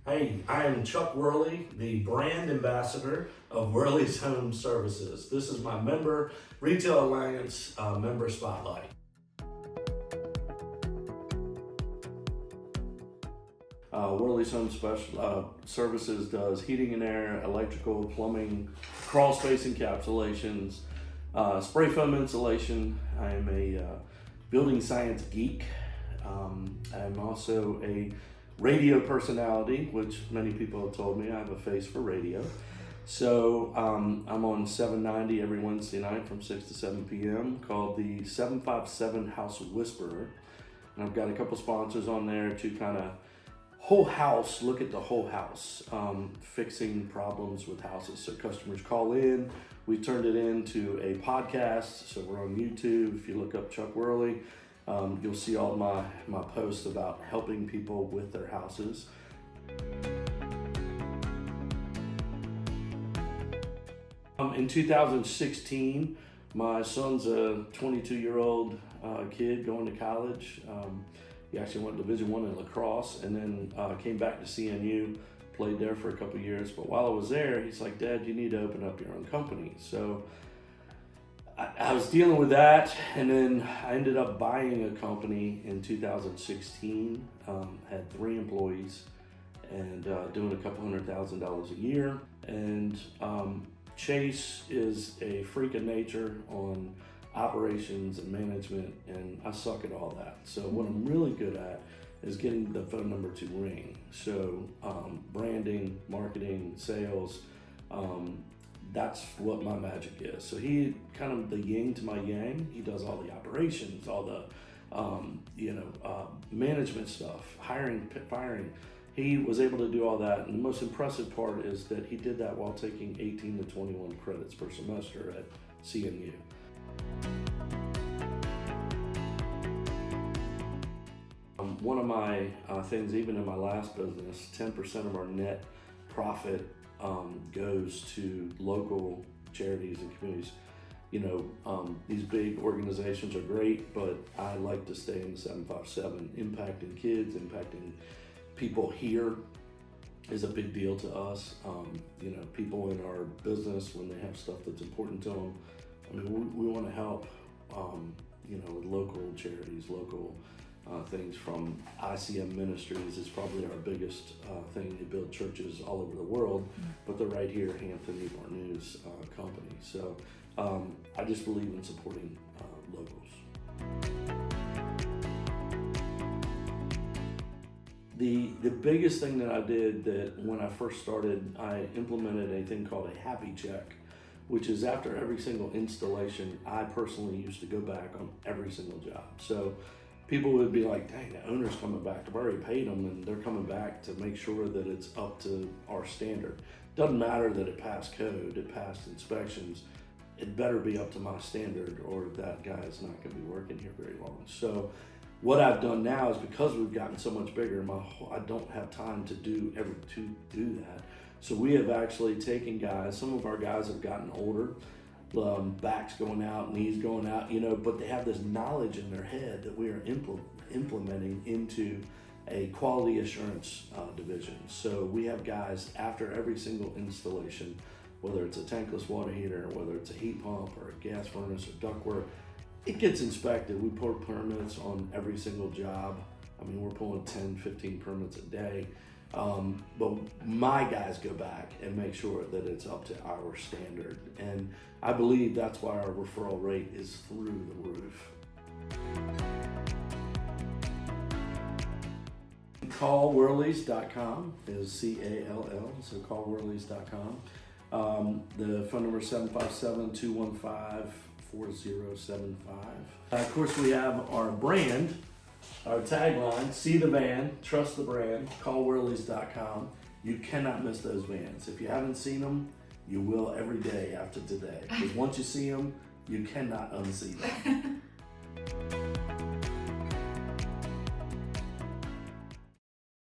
Hey, I am Chuck Worley, the brand ambassador of Worley's Home Services. This is my member Retail Alliance member spotlight. Worley's Home Services does heating and air, electrical, plumbing, crawl space encapsulations, spray foam insulation. I am a building science geek. I'm also a radio personality, which many people have told me I have a face for radio. So I'm on 790 every Wednesday night from 6 to 7 p.m. called the 757 House Whisperer. And I've got a couple sponsors on there to kind of look at the whole house, fixing problems with houses. So customers call in, we turned it into a podcast. So we're on YouTube. If you look up Chuck Worley, you'll see all my posts about helping people with their houses. In 2016, my son's a 22-year-old kid going to college. He actually went to Division I in lacrosse and then came back to CNU, played there for a couple years. But while I was there, he's like, "Dad, you need to open up your own company." So I was dealing with that, and then I ended up buying a company in 2016, had 3 employees, and doing a couple $100,000 a year. And Chase is a freak of nature on operations and management, and I suck at all that. So what I'm really good at is getting the phone number to ring. So branding, marketing, sales, that's what my magic is. So he kind of the yin to my yang. He does all the operations, all the management stuff, hiring, firing. He was able to do all that, and the most impressive part is that he did that while taking 18 to 21 credits per semester at CNU. One of my things, even in my last business, 10% of our net profit goes to local charities and communities. These big organizations are great, but I like to stay in the 757. Impacting kids, impacting people here is a big deal to us. People in our business, when they have stuff that's important to them, we want to help, with local charities, local things. From ICM Ministries is probably our biggest thing. They build churches all over the world, but they're right here, Hampton, Newport News company. So I just believe in supporting locals. The biggest thing that I did, that when I first started, I implemented a thing called a happy check, which is after every single installation, I personally used to go back on every single job. So people would be like, "Dang, the owner's coming back. I've already paid them, and they're coming back to make sure that it's up to our standard." Doesn't matter that it passed code, it passed inspections. It better be up to my standard, or that guy is not going to be working here very long. So what I've done now is, because we've gotten so much bigger, I don't have time to do that. So we have actually taken guys. Some of our guys have gotten older. Backs going out, knees going out, but they have this knowledge in their head that we are implementing into a quality assurance division. So we have guys after every single installation, whether it's a tankless water heater, whether it's a heat pump or a gas furnace or ductwork, it gets inspected. We pour permits on every single job. We're pulling 10, 15 permits a day. But my guys go back and make sure that it's up to our standard. And I believe that's why our referral rate is through the roof. Callworleys.com is CALL, so callworleys.com. The phone number is 757-215-4075. Of course, we have our brand. Our tagline, see the van, trust the brand, callworleys.com. You cannot miss those vans. If you haven't seen them, you will every day after today. Because once you see them, you cannot unsee them.